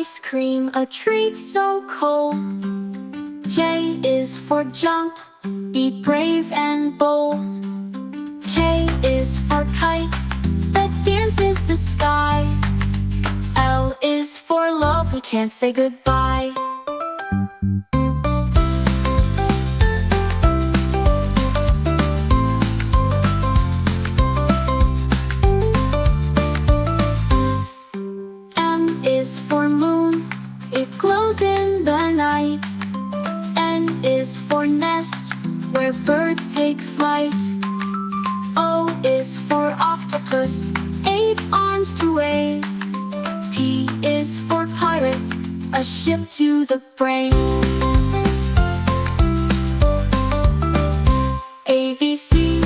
ice cream, a treat so cold. J is for jump, be brave and bold. K is for kite, that dances the sky. L is for love, we can't say goodbye. M is for moon, it glows in the night. N is for nest, where birds take flight. O is for octopus, 8 arms to wave. P is for pirate, a ship to the brave. A, B, C,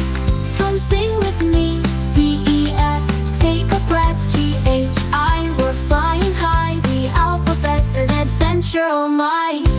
come sing with me. D, E, F, take a breath. G, H, I, we're flying high. The alphabet's an adventure, oh my.